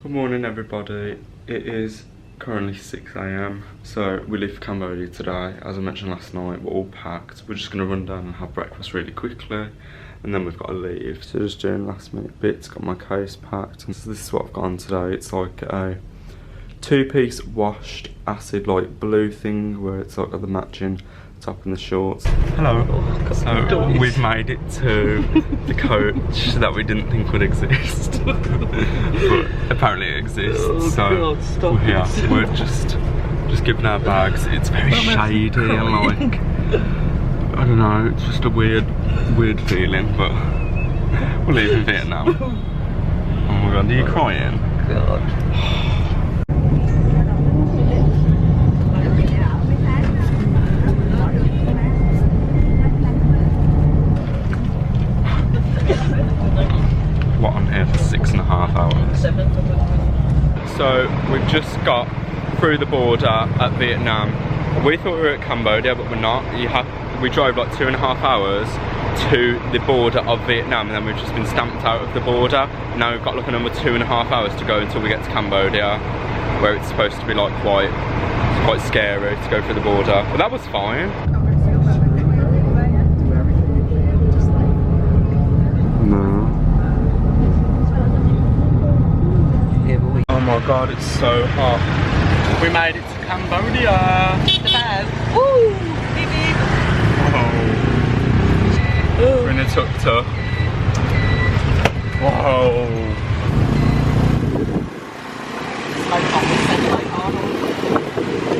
Good morning everybody, it is currently 6 AM, so we leave for Cambodia today. As I mentioned last night, we're all packed. We're just going to run down and have breakfast really quickly and then we've got to leave. So just doing last minute bits, got my case packed, and so this is what I've got on today. It's like a two-piece washed acid like blue thing where it's like got the matching top and the shorts. Hello. So we've made it to the coach that we didn't think would exist, but apparently it exists. So we're here. We're just giving our bags. It's very shady and like I don't know. It's just a weird feeling, but we're leaving Vietnam. Oh my god, are you crying? God. What, I'm here for 6.5 hours. So we've just got through the border at Vietnam. We thought we were at Cambodia, but we're not. We drove like 2.5 hours to the border of Vietnam, and then we've just been stamped out of the border. Now we've got like another 2.5 hours to go until we get to Cambodia, where it's supposed to be like quite scary to go through the border. But that was fine. Oh my god, it's so hot. We made it to Cambodia. Woo! Beep beep. Oh. We're in a tuk-tuk. Whoa.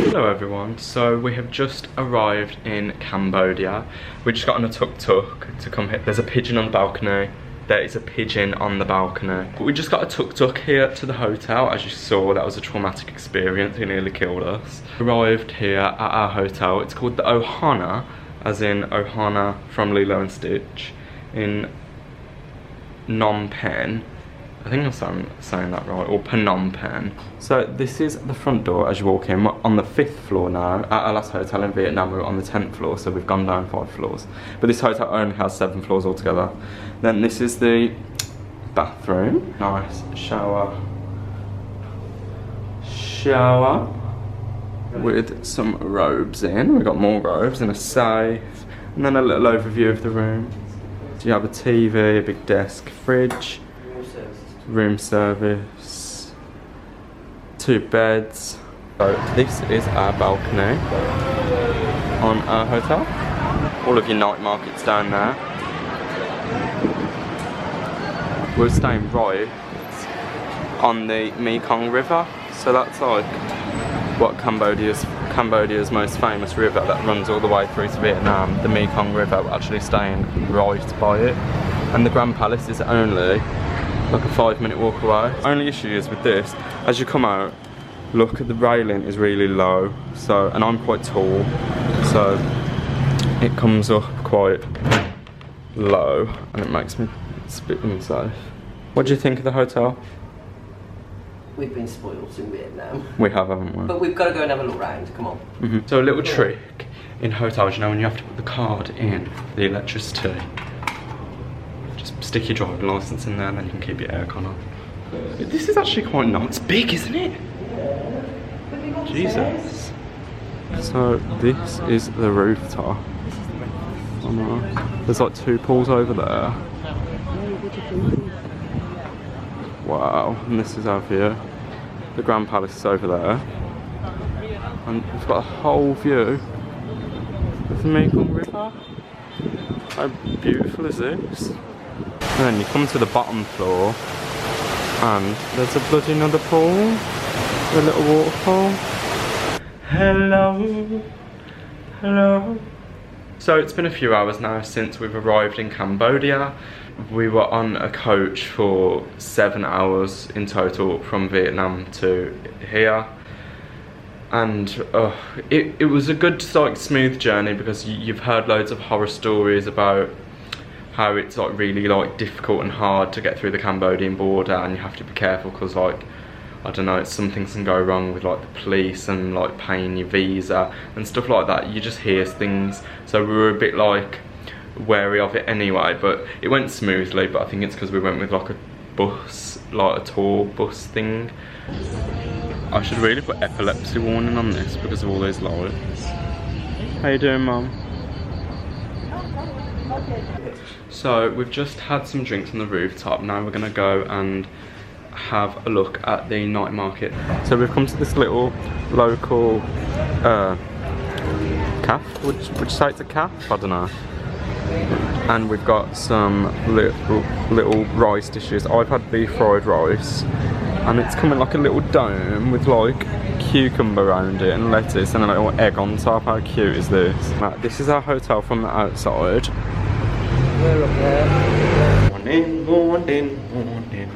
Hello everyone, so we have just arrived in Cambodia. We just got on a tuk-tuk to come here. There's a pigeon on the balcony. There is a pigeon on the balcony. We just got a tuk-tuk here to the hotel. As you saw, that was a traumatic experience. It nearly killed us. Arrived here at our hotel. It's called the Ohana, as in Ohana from Lilo and Stitch, in Phnom Penh. I think I'm saying that right, or Phnom Penh. So this is the front door as you walk in. We're on the 5th floor now. At our last hotel in Vietnam we were on the 10th floor, so we've gone down 5 floors. But this hotel only has 7 floors altogether. Then this is the bathroom. Nice shower with some robes in. We've got more robes and a safe, and then a little overview of the room. So you have a TV, a big desk, fridge, room service, 2 beds. So this is our balcony on our hotel. All of your night markets down there. We're staying right on the Mekong River, so that's like what Cambodia's most famous river that runs all the way through to Vietnam. The Mekong River. We're actually staying right by it, and the Grand Palace is only like a 5-minute walk away. Only issue is with this, as you come out, look at the railing is really low, so, and I'm quite tall, so it comes up quite low and it makes me a bit unsafe. What do you think of the hotel? We've been spoiled in Vietnam. We have, haven't we? But we've got to go and have a look round, come on. So a little trick in hotels, you know, when you have to put the card in for the electricity, stick your driving licence in there and then you can keep your aircon on. This is actually quite nice. It's big, isn't it? Jesus. So this is the rooftop. Oh no. There's like 2 pools over there. Wow, and this is our view. The Grand Palace is over there. And we've got a whole view of the Mekong River. How beautiful is this? And then you come to the bottom floor and there's a bloody another pool, a little waterfall. Hello, hello. So it's been a few hours now since we've arrived in Cambodia. We were on a coach for 7 hours in total from Vietnam to here. And it was a good, like, smooth journey because you've heard loads of horror stories about how it's like really like difficult and hard to get through the Cambodian border, and you have to be careful because like, I don't know, some things can go wrong with like the police and like paying your visa and stuff like that. You just hear things, so we were a bit like wary of it anyway, but it went smoothly. But I think it's because we went with like a bus, like a tour bus thing. I should really put epilepsy warning on this because of all those lights. How you doing, Mum? So we've just had some drinks on the rooftop. Now we're gonna go and have a look at the night market. So we've come to this little local calf. Would you say it's a calf? I don't know. And we've got some little rice dishes. I've had beef fried rice, and it's coming like a little dome with like cucumber around it and lettuce and a little egg on top. How cute is this? Now, this is our hotel from the outside. We're up there. Morning.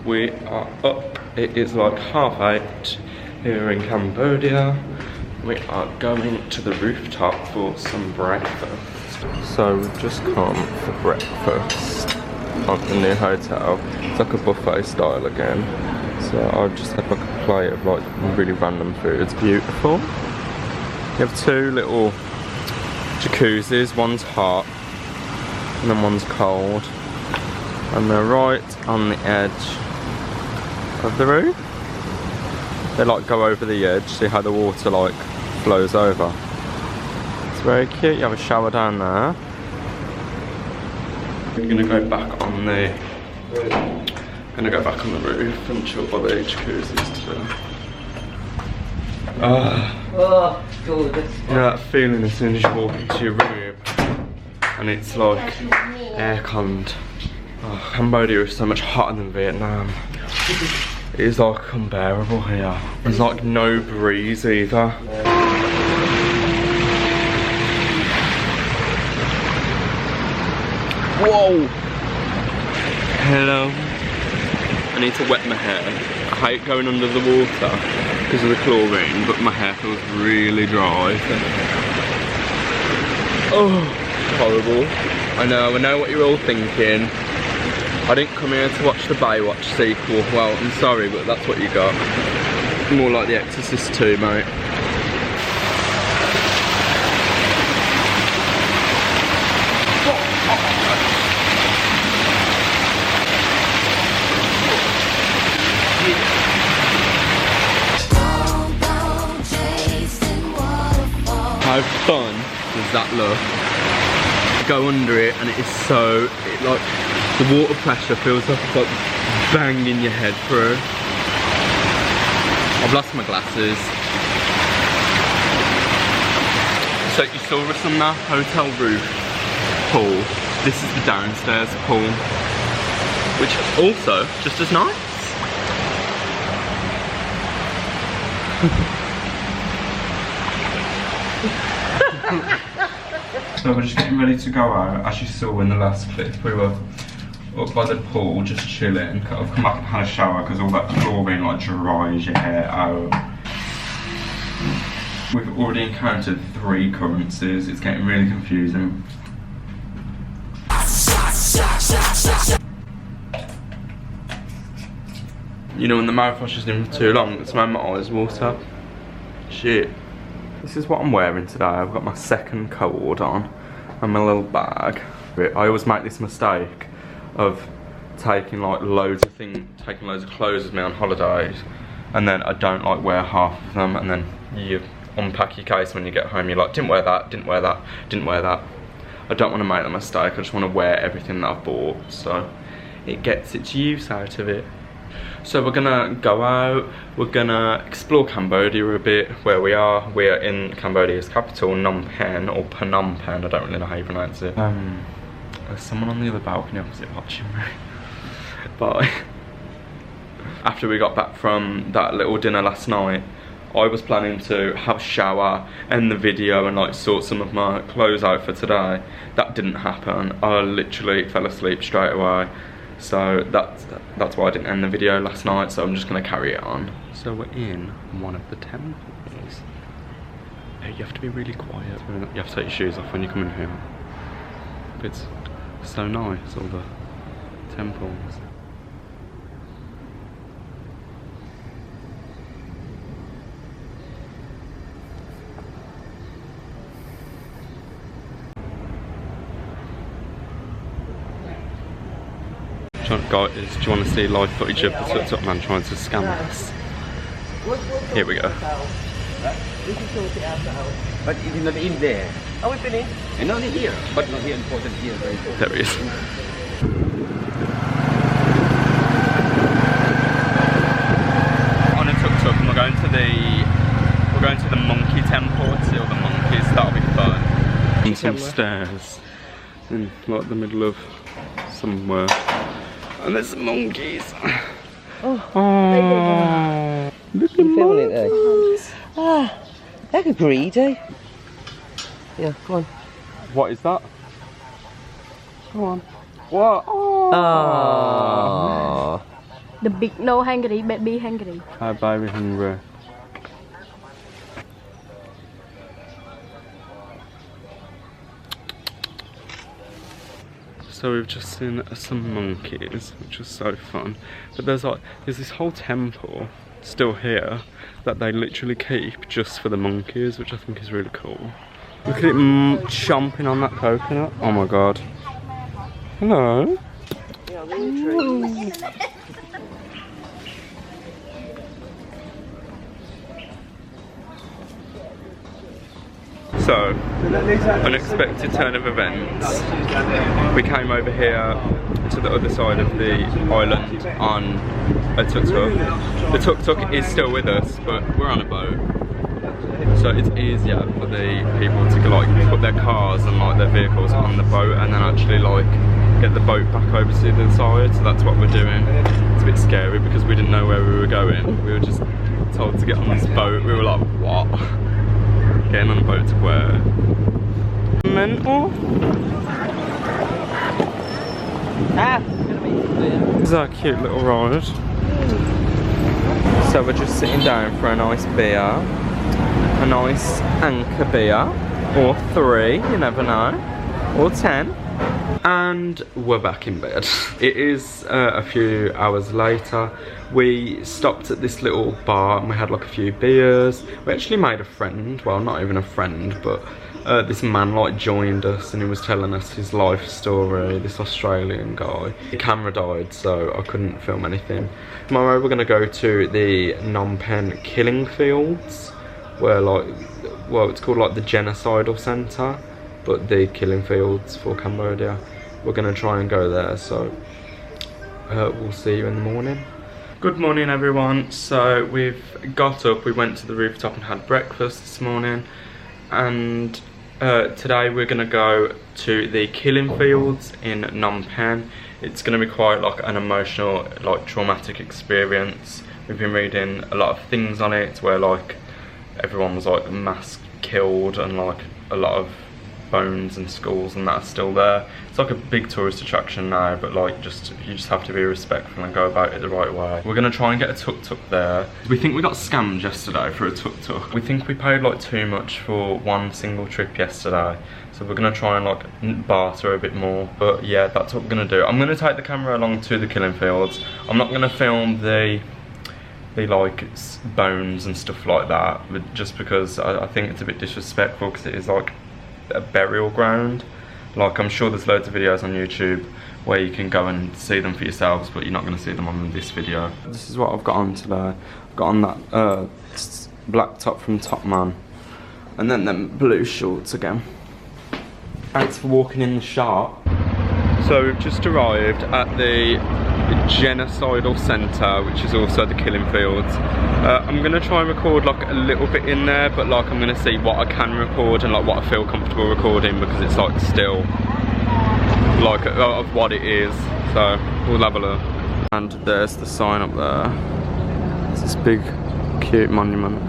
We are up. It is like 8:30 here in Cambodia. We are going to the rooftop for some breakfast. So we've just come for breakfast at the new hotel. It's like a buffet style again. So I've just had like a plate of like really random food. It's beautiful. You have two little jacuzzis. One's hot and then one's cold. And they're right on the edge of the roof. They like go over the edge, see how the water like flows over. It's very cute. You have a shower down there. We're gonna go back on the roof and chill by the jacuzzis today. Oh, gorgeous. You know that feeling as soon as you walk into your room and it's like air-conned. Oh, Cambodia is so much hotter than Vietnam. It is like unbearable here. There's like no breeze either. Whoa! Hello. I need to wet my hair. I hate going under the water because of the chlorine, but my hair feels really dry. Oh, horrible. I know what you're all thinking. I didn't come here to watch the Baywatch sequel. Well, I'm sorry, but that's what you got. More like The Exorcist 2, mate. How fun does that look? Go under it and it is so, like, the water pressure feels like it's like banging your head through. I've lost my glasses. So you saw us on the hotel roof pool. This is the downstairs pool, which also just as nice. So we're just getting ready to go out. As you saw in the last clip, we were up by the pool just chilling. I've come back and had a shower because all that chlorine like dries your hair out. We've already encountered 3 currencies. It's getting really confusing. You know when the mouthwash is in for too long, it's made my eyes water. Shit. This is what I'm wearing today. I've got my second coat on and my little bag. I always make this mistake of taking like loads of clothes with me on holidays, and then I don't like wear half of them, and then you unpack your case when you get home, you're like, didn't wear that, didn't wear that, didn't wear that. I don't want to make that mistake. I just want to wear everything that I've bought, so it gets its use out of it. So we're gonna go out, we're gonna explore Cambodia a bit, where we are. We are in Cambodia's capital, Phnom Penh, or Phnom Penh, I don't really know how you pronounce it. There's someone on the other balcony opposite watching me. Bye. After we got back from that little dinner last night, I was planning to have a shower, end the video and like sort some of my clothes out for today. That didn't happen. I literally fell asleep straight away. So that's why I didn't end the video last night, so I'm just gonna carry it on. So we're in one of the temples. Hey, you have to be really quiet. You have to take your shoes off when you come in here. It's so nice, all the temples. Guys, do you want to see live footage of the tuk-tuk man trying to scam us? Here we go. We can sort it ourselves. But it is not in there. Oh, we've been in? And only here. But not here, important here. Very important. There he is. On a tuk-tuk, and we're going to the monkey temple to see all the monkeys. That'll be fun. And some stairs in like the middle of somewhere. And there's some monkeys. Oh, look at the monkeys. Ah, they're greedy. Yeah, come on. What is that? Come on. What? Oh. The big no hungry, baby hungry. Hi, baby hungry. So we've just seen some monkeys, which was so fun. But there's this whole temple still here that they literally keep just for the monkeys, which I think is really cool. Look at it chomping on that coconut. Oh my god. Hello. So, unexpected turn of events. We came over here to the other side of the island on a tuk-tuk. The tuk-tuk is still with us, but we're on a boat. So it's easier for the people to like put their cars and like their vehicles on the boat and then actually like get the boat back over to the other side. So that's what we're doing. It's a bit scary because we didn't know where we were going. We were just told to get on this boat. We were like, what? Getting on a boat to where? Mental? This is our cute little ride. So we're just sitting down for a nice beer. A nice anchor beer. Or 3, you never know. Or 10. And we're back in bed. It is a few hours later. We stopped at this little bar and we had like a few beers. We actually made a friend, well not even a friend, but this man like joined us and he was telling us his life story, this Australian guy. The camera died so I couldn't film anything. Tomorrow we're gonna go to the Phnom Penh killing fields where like, well it's called like the Genocidal Centre, but the killing fields for Cambodia. We're gonna try and go there, so we'll see you in the morning. Good morning everyone. So we've got up, we went to the rooftop and had breakfast this morning, and today we're gonna go to the killing fields in Phnom Penh. It's gonna be quite like an emotional, like traumatic experience. We've been reading a lot of things on it where like everyone was like mass killed and like a lot of bones and skulls and that's still there. It's like a big tourist attraction now, but like you just have to be respectful and go about it the right way. We're gonna try and get a tuk-tuk there. We think we got scammed yesterday for a tuk-tuk. We think we paid like too much for one single trip yesterday, so we're gonna try and like barter a bit more. But yeah, that's what we're gonna do. I'm gonna take the camera along to the killing fields. I'm not gonna film the like bones and stuff like that, but just because I think it's a bit disrespectful because it is like a burial ground. Like I'm sure there's loads of videos on YouTube where you can go and see them for yourselves, but you're not going to see them on this video. This is what I've got on today. I've got on that black top from Top Man and then them blue shorts again. Thanks for walking in the shop. So we've just arrived at the Genocidal Centre, which is also the killing fields. I'm gonna try and record like a little bit in there, but like I'm gonna see what I can record and like what I feel comfortable recording, because it's like still like of what it is. So we'll have a look. And there's the sign up there. It's this big cute monument.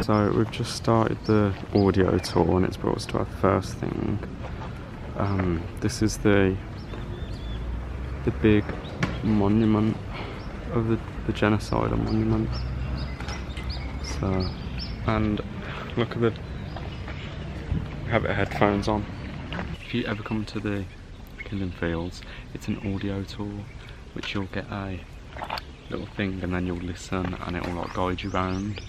So we've just started the audio tour and it's brought us to our first thing. This is the big monument of the genocidal monument. So, and look at the, have our headphones on. If you ever come to the killing fields, it's an audio tour which you'll get a little thing and then you'll listen and it will like guide you around.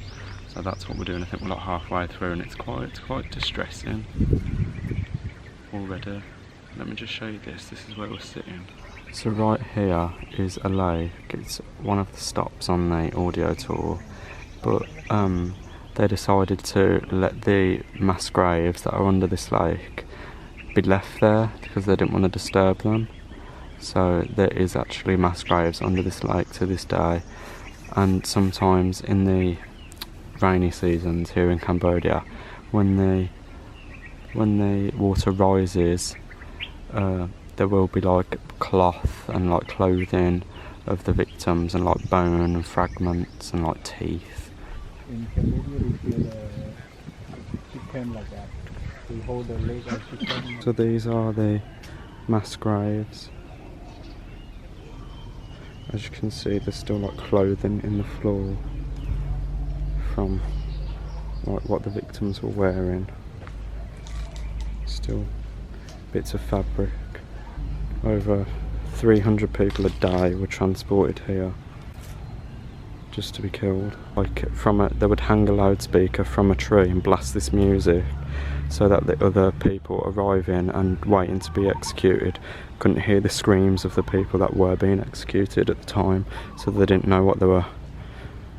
So that's what we're doing. I think we're like halfway through and it's quite distressing already. Let me just show you this. This is where we're sitting. So right here is a lake. It's one of the stops on the audio tour, but they decided to let the mass graves that are under this lake be left there because they didn't want to disturb them. So there is actually mass graves under this lake to this day, and sometimes in the rainy seasons here in Cambodia, when the water rises, there will be like cloth and like clothing of the victims and like bone and fragments and like teeth. In Cambodia we feel chicken like that. We hold the leg of chicken. So these are the mass graves. As you can see, there's still like clothing in the floor from like what the victims were wearing. Still bits of fabric. Over 300 people a day were transported here just to be killed. Like they would hang a loudspeaker from a tree and blast this music so that the other people arriving and waiting to be executed couldn't hear the screams of the people that were being executed at the time, so they didn't know what they were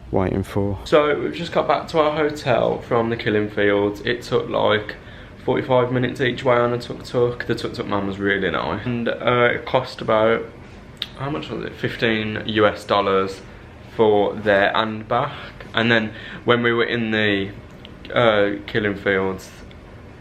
waiting for. So we've just got back to our hotel from the killing fields. It took like 45 minutes each way on a tuk-tuk. The tuk-tuk man was really nice. And it cost about, how much was it? $15 US for there and back. And then when we were in the killing fields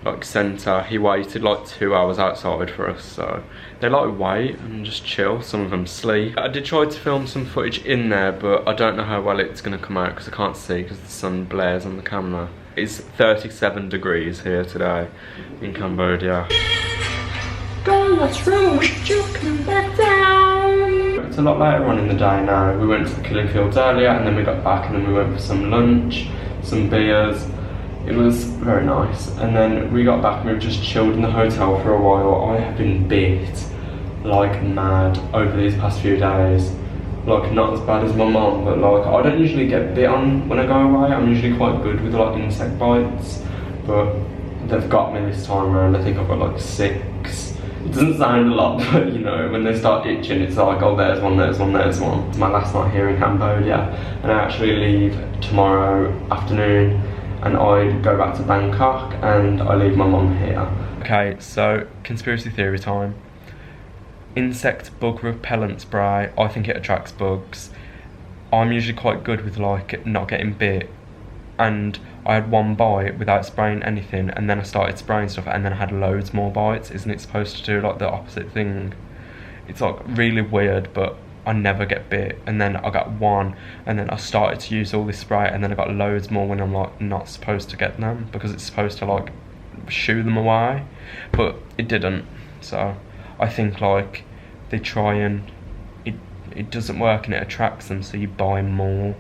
like centre, he waited like 2 hours outside for us. So they like wait and just chill. Some of them sleep. I did try to film some footage in there, but I don't know how well it's going to come out because I can't see because the sun blares on the camera. It's 37 degrees here today in Cambodia. Go, what's wrong with you? Come back down. It's a lot later on in the day now. We went to the killing fields earlier and then we got back and then we went for some lunch, some beers. It was very nice. And then we got back and we just chilled in the hotel for a while. I have been bit like mad over these past few days. Like, not as bad as my mum, but like, I don't usually get bit on when I go away. I'm usually quite good with like insect bites, but they've got me this time around. I think I've got like 6. It doesn't sound a lot, but you know, when they start itching, it's like, oh, there's one, there's one, there's one. It's my last night here in Cambodia, and I actually leave tomorrow afternoon, and I go back to Bangkok, and I leave my mum here. Okay, so conspiracy theory time. Insect bug repellent spray, I think it attracts bugs. I'm usually quite good with like not getting bit, and I had one bite without spraying anything, and then I started spraying stuff and then I had loads more bites. Isn't it supposed to do like the opposite thing? It's like really weird, but I never get bit. And then I got one, and then I started to use all this spray, and then I got loads more when I'm like not supposed to get them, because it's supposed to like shoo them away, but it didn't. So I think like they try and it doesn't work and it attracts them, so you buy more,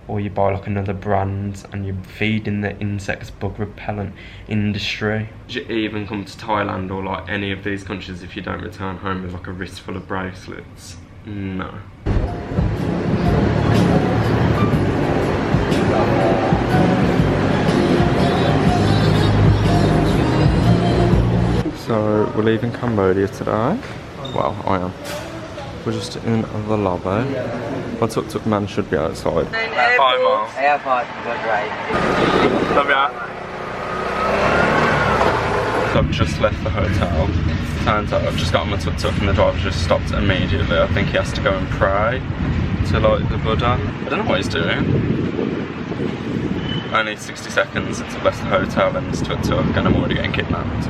or you buy like another brand and you're feeding the insects bug repellent industry. Should you even come to Thailand or like any of these countries if you don't return home with like a wrist full of bracelets? No. So we're leaving Cambodia today. Well, I am. We're just in the lobby. My tuk-tuk man should be outside. Hi, Mom. Airport, good right. Love ya. So I've just left the hotel. Turns out I've just got on my tuk-tuk and the driver just stopped immediately. I think he has to go and pray to like the Buddha. I don't know what he's doing. Only 60 seconds since I've left the hotel and this tuk-tuk, and I'm already getting kidnapped.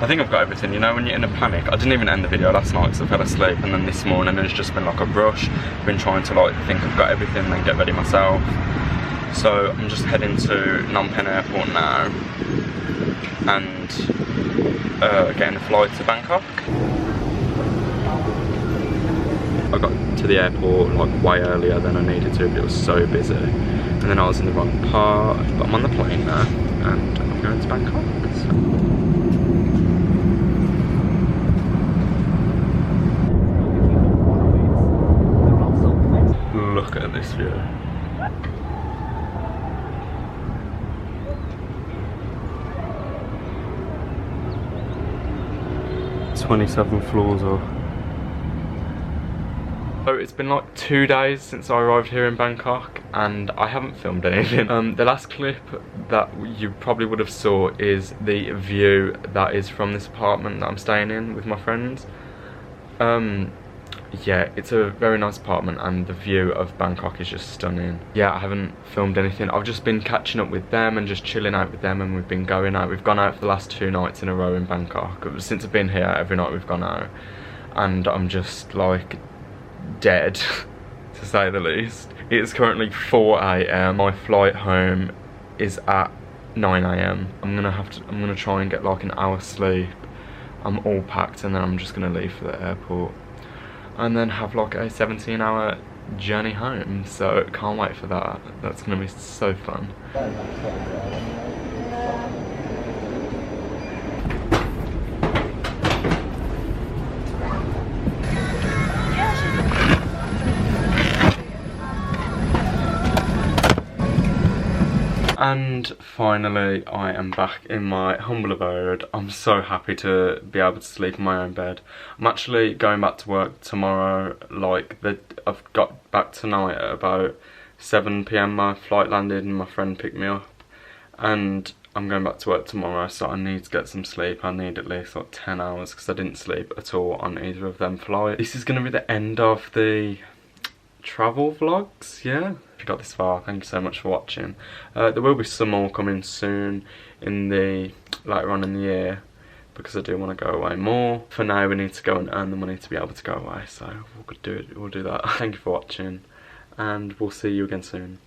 I think I've got everything, you know, when you're in a panic. I didn't even end the video last night because I fell asleep, and then this morning it's just been like a rush. I've been trying to like think I've got everything and then get ready myself. So I'm just heading to Phnom Penh airport now and getting a flight to Bangkok. I got to the airport like way earlier than I needed to, but it was so busy. And then I was in the wrong part, but I'm on the plane now and I'm going to Bangkok. So. Look at this view. "27 floors up." So it's been like 2 days since I arrived here in Bangkok and I haven't filmed anything. The last clip that you probably would have saw is the view that is from this apartment that I'm staying in with my friends. Yeah, it's a very nice apartment and the view of Bangkok is just stunning. Yeah, I haven't filmed anything. I've just been catching up with them and just chilling out with them, and we've been going out. We've gone out for the last 2 nights in a row in Bangkok. Since I've been here, every night we've gone out. And I'm just like dead, to say the least. It's currently 4 AM. My flight home is at 9 AM. I'm gonna try and get like an hour's sleep. I'm all packed and then I'm just gonna leave for the airport. And then have like a 17-hour journey home, so can't wait for that. That's gonna be so fun. And finally, I am back in my humble abode. I'm so happy to be able to sleep in my own bed. I'm actually going back to work tomorrow. I've got back tonight at about 7 PM. My flight landed and my friend picked me up. And I'm going back to work tomorrow, so I need to get some sleep. I need at least like 10 hours because I didn't sleep at all on either of them flights. This is going to be the end of the travel vlogs, yeah. If you got this far, thank you so much for watching. There will be some more coming soon later on in the year, because I do want to go away more. For now, we need to go and earn the money to be able to go away, so we'll do that. Thank you for watching, and we'll see you again soon.